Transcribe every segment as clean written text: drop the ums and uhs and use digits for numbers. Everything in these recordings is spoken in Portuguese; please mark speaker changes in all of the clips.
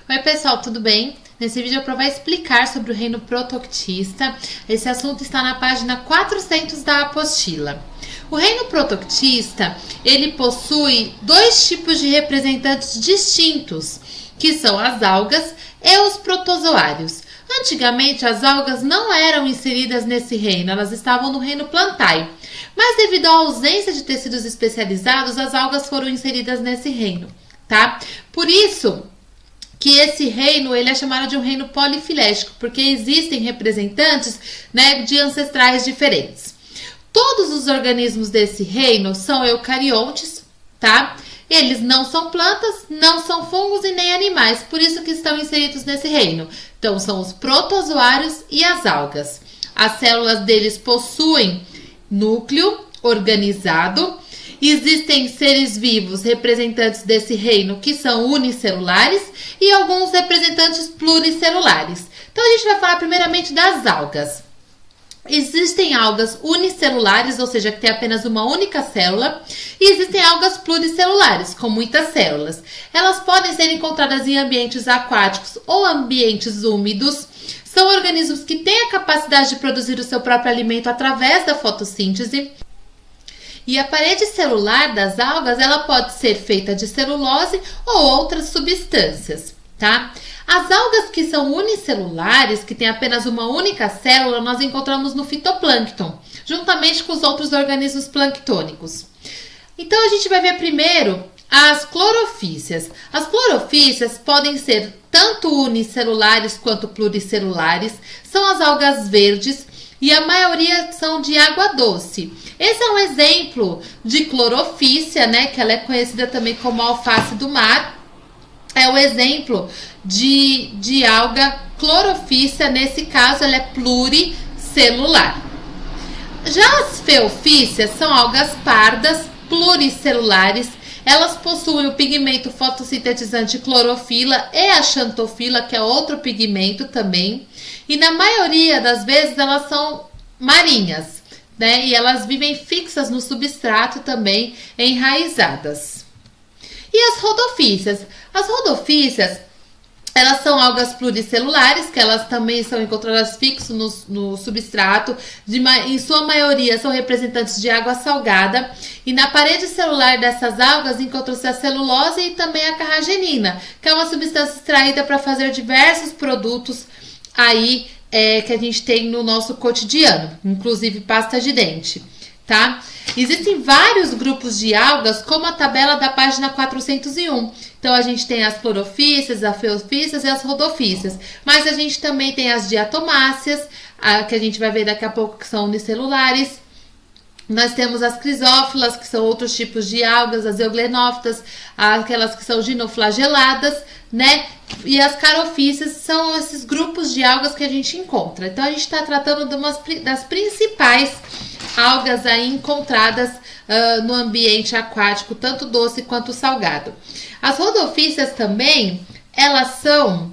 Speaker 1: Oi pessoal, tudo bem? Nesse vídeo eu vou explicar sobre o reino protoctista. Esse assunto está na página 400 da apostila. O reino protoctista, ele possui dois tipos de representantes distintos, que são as algas e os protozoários. Antigamente, as algas não eram inseridas nesse reino, elas estavam no reino plantae. Mas devido à ausência de tecidos especializados, as algas foram inseridas nesse reino, tá? Por isso que esse reino ele é chamado de um reino polifilético, porque existem representantes, né, de ancestrais diferentes. Todos os organismos desse reino são eucariontes, tá? Eles não são plantas, não são fungos e nem animais, por isso que estão inseridos nesse reino. Então, são os protozoários e as algas. As células deles possuem núcleo organizado. Existem seres vivos representantes desse reino que são unicelulares e alguns representantes pluricelulares. Então, a gente vai falar primeiramente das algas. Existem algas unicelulares, ou seja, que tem apenas uma única célula, e existem algas pluricelulares, com muitas células. Elas podem ser encontradas em ambientes aquáticos ou ambientes úmidos. São organismos que têm a capacidade de produzir o seu próprio alimento através da fotossíntese. E a parede celular das algas, ela pode ser feita de celulose ou outras substâncias, tá? As algas que são unicelulares, que têm apenas uma única célula, nós encontramos no fitoplâncton, juntamente com os outros organismos planctônicos. Então, a gente vai ver primeiro as clorofícias. As clorofícias podem ser tanto unicelulares quanto pluricelulares, são as algas verdes e a maioria são de água doce. Esse é um exemplo de clorofícia, né, que ela é conhecida também como alface do mar. É o exemplo de alga clorofícia, nesse caso ela é pluricelular. Já as feofícias são algas pardas, pluricelulares. Elas possuem o pigmento fotossintetizante clorofila e a xantofila, que é outro pigmento também. E na maioria das vezes elas são marinhas, né? E elas vivem fixas no substrato também, enraizadas. E as rodofícias? As rodofícias, elas são algas pluricelulares, que elas também são encontradas fixas no substrato. Em sua maioria são representantes de água salgada. E na parede celular dessas algas encontra-se a celulose e também a carragenina, que é uma substância extraída para fazer diversos produtos aí que a gente tem no nosso cotidiano, inclusive pasta de dente, tá? Existem vários grupos de algas, como a tabela da página 401. Então, a gente tem as clorofícias, as feofícias e as rodofícias. Mas a gente também tem as diatomáceas, que a gente vai ver daqui a pouco, que são unicelulares. Nós temos as crisófilas, que são outros tipos de algas, as euglenófitas, aquelas que são ginoflageladas, né? E as carofícias são esses grupos de algas que a gente encontra. Então, a gente está tratando das principais algas aí encontradas no ambiente aquático, tanto doce quanto salgado. As rodofícias também, elas são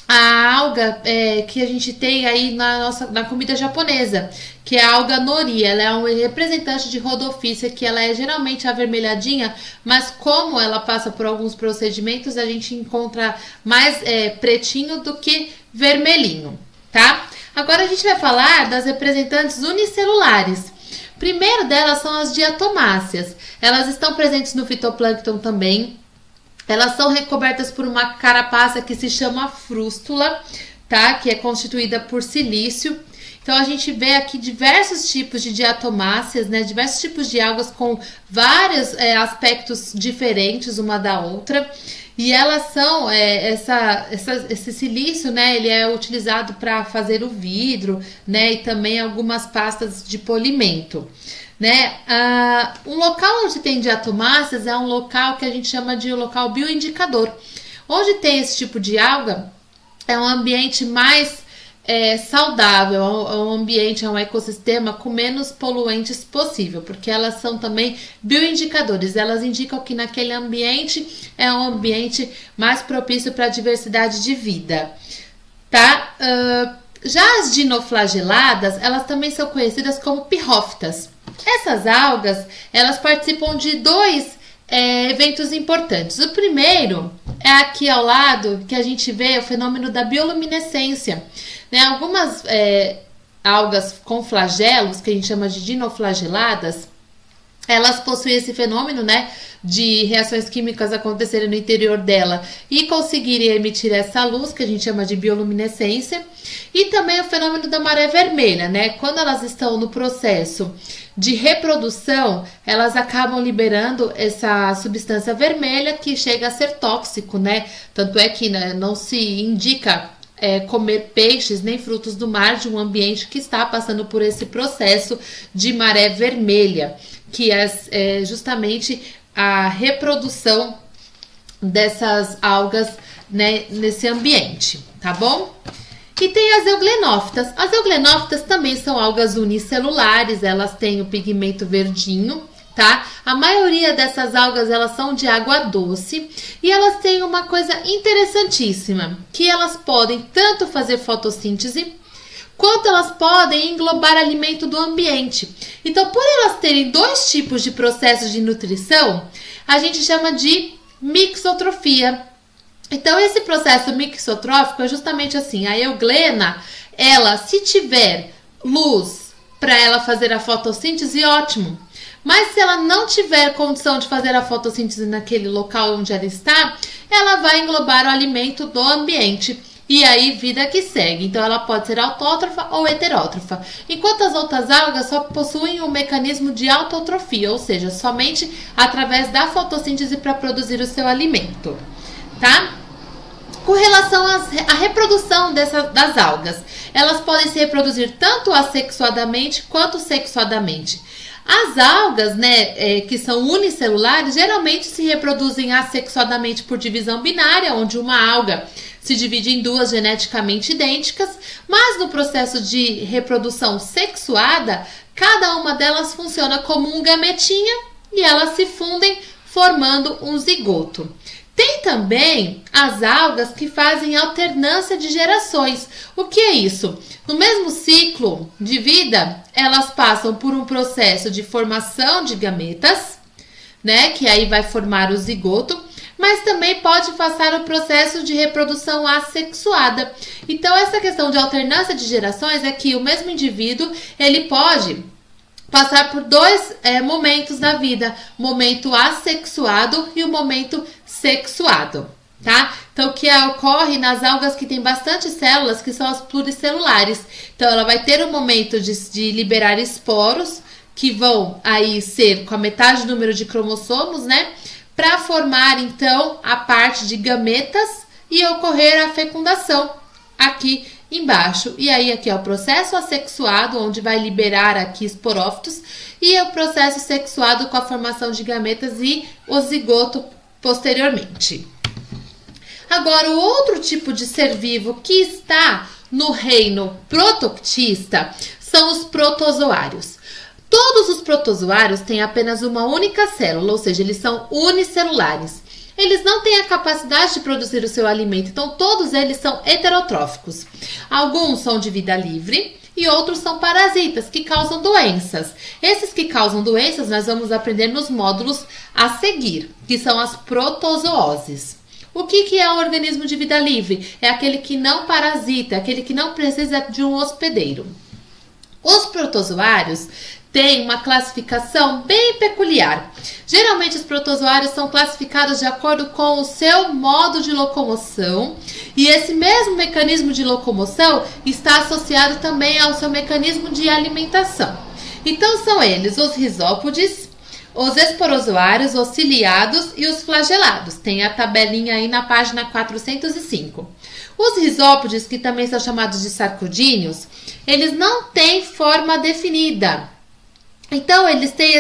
Speaker 1: a alga que a gente tem aí na comida japonesa, que é a alga nori. Ela é um representante de rodofícia, que ela é geralmente avermelhadinha, mas como ela passa por alguns procedimentos, a gente encontra mais pretinho do que vermelhinho, tá? Agora a gente vai falar das representantes unicelulares. Primeiro delas são as diatomáceas. Elas estão presentes no fitoplâncton também. Elas são recobertas por uma carapaça que se chama frústula, tá? Que é constituída por silício. Então, a gente vê aqui diversos tipos de diatomáceas, né? Diversos tipos de algas com vários aspectos diferentes uma da outra. E elas são, esse silício, né? Ele é utilizado para fazer o vidro, né? E também algumas pastas de polimento, né? Um local onde tem diatomáceas é um local que a gente chama de local bioindicador. Onde tem esse tipo de alga é um ambiente mais saudável, é um ambiente, é um ecossistema com menos poluentes possível, porque elas são também bioindicadores. Elas indicam que naquele ambiente é um ambiente mais propício para a diversidade de vida, tá? Já as dinoflageladas, elas também são conhecidas como pirrófitas. Essas algas, elas participam de dois eventos importantes. O primeiro é aqui ao lado, que a gente vê o fenômeno da bioluminescência, né? Algumas algas com flagelos, que a gente chama de dinoflageladas, elas possuem esse fenômeno, né, de reações químicas acontecerem no interior dela e conseguirem emitir essa luz, que a gente chama de bioluminescência. E também o fenômeno da maré vermelha, né? Quando elas estão no processo de reprodução, elas acabam liberando essa substância vermelha que chega a ser tóxico, né? Tanto é que, né, não se indica comer peixes nem frutos do mar de um ambiente que está passando por esse processo de maré vermelha, que é justamente a reprodução dessas algas, né, nesse ambiente, tá bom? E tem as euglenófitas. As euglenófitas também são algas unicelulares, elas têm o pigmento verdinho, tá? A maioria dessas algas, elas são de água doce e elas têm uma coisa interessantíssima, que elas podem tanto fazer fotossíntese, quanto elas podem englobar alimento do ambiente. Então, por elas terem dois tipos de processos de nutrição, a gente chama de mixotrofia. Então, esse processo mixotrófico é justamente assim. A euglena, ela, se tiver luz para ela fazer a fotossíntese, ótimo. Mas se ela não tiver condição de fazer a fotossíntese naquele local onde ela está, ela vai englobar o alimento do ambiente. E aí, vida que segue. Então, ela pode ser autótrofa ou heterótrofa. Enquanto as outras algas só possuem um mecanismo de autotrofia, ou seja, somente através da fotossíntese para produzir o seu alimento, tá? Com relação à reprodução das algas, elas podem se reproduzir tanto assexuadamente quanto sexuadamente. As algas, né, que são unicelulares, geralmente se reproduzem assexuadamente por divisão binária, onde uma alga se divide em duas geneticamente idênticas, mas no processo de reprodução sexuada, cada uma delas funciona como um gametinha e elas se fundem formando um zigoto. Tem também as algas que fazem alternância de gerações. O que é isso? No mesmo ciclo de vida, elas passam por um processo de formação de gametas, né, que aí vai formar o zigoto, mas também pode passar o processo de reprodução assexuada. Então, essa questão de alternância de gerações é que o mesmo indivíduo, ele pode passar por dois momentos da vida, o momento assexuado e o momento sexuado, tá? Então, o que ocorre nas algas que tem bastante células, que são as pluricelulares. Então, ela vai ter um momento de liberar esporos, que vão aí ser com a metade do número de cromossomos, né? Para formar, então, a parte de gametas e ocorrer a fecundação aqui embaixo. E aí, aqui é o processo assexuado, onde vai liberar aqui esporófitos, e é o processo sexuado com a formação de gametas e o zigoto posteriormente. Agora, o outro tipo de ser vivo que está no reino protoctista são os protozoários. Todos os protozoários têm apenas uma única célula, ou seja, eles são unicelulares. Eles não têm a capacidade de produzir o seu alimento, então todos eles são heterotróficos. Alguns são de vida livre e outros são parasitas, que causam doenças. Esses que causam doenças nós vamos aprender nos módulos a seguir, que são as protozooses. O que é um organismo de vida livre? É aquele que não parasita, aquele que não precisa de um hospedeiro. Os protozoários têm uma classificação bem peculiar. Geralmente os protozoários são classificados de acordo com o seu modo de locomoção, e esse mesmo mecanismo de locomoção está associado também ao seu mecanismo de alimentação. Então são eles os rizópodes, os esporozoários, os ciliados e os flagelados. Tem a tabelinha aí na página 405. Os rizópodes, que também são chamados de sarcodíneos, eles não têm forma definida. Então, eles têm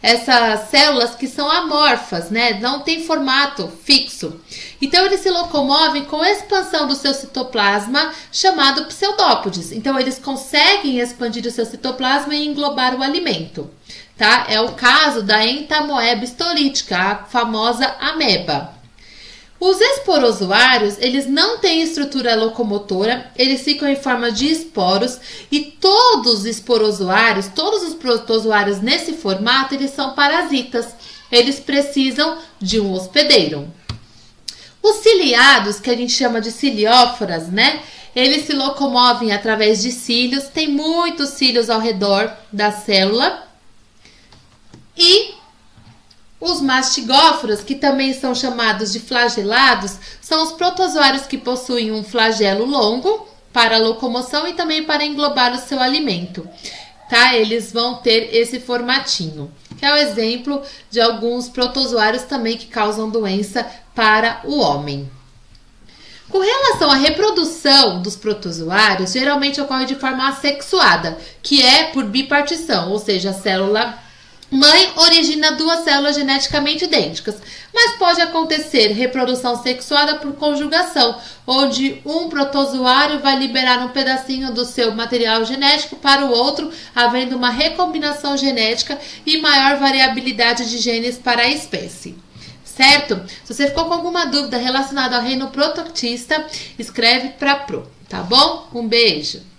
Speaker 1: essas células que são amorfas, né? Não tem formato fixo. Então, eles se locomovem com a expansão do seu citoplasma, chamado pseudópodes. Então, eles conseguem expandir o seu citoplasma e englobar o alimento, tá? É o caso da entamoeba histolítica, a famosa ameba. Os esporozoários, eles não têm estrutura locomotora, eles ficam em forma de esporos, e todos os esporozoários, todos os protozoários nesse formato, eles são parasitas. eles precisam de um hospedeiro. Os ciliados, que a gente chama de cilióforas, né? Eles se locomovem através de cílios, tem muitos cílios ao redor da célula. E os mastigóforos, que também são chamados de flagelados, são os protozoários que possuem um flagelo longo para a locomoção e também para englobar o seu alimento. Tá? Eles vão ter esse formatinho, que é o exemplo de alguns protozoários também que causam doença para o homem. Com relação à reprodução dos protozoários, geralmente ocorre de forma assexuada, que é por bipartição, ou seja, a célula mãe origina duas células geneticamente idênticas, mas pode acontecer reprodução sexuada por conjugação, onde um protozoário vai liberar um pedacinho do seu material genético para o outro, havendo uma recombinação genética e maior variabilidade de genes para a espécie. Certo? Se você ficou com alguma dúvida relacionada ao reino protoctista, escreve para Pro, tá bom? Um beijo!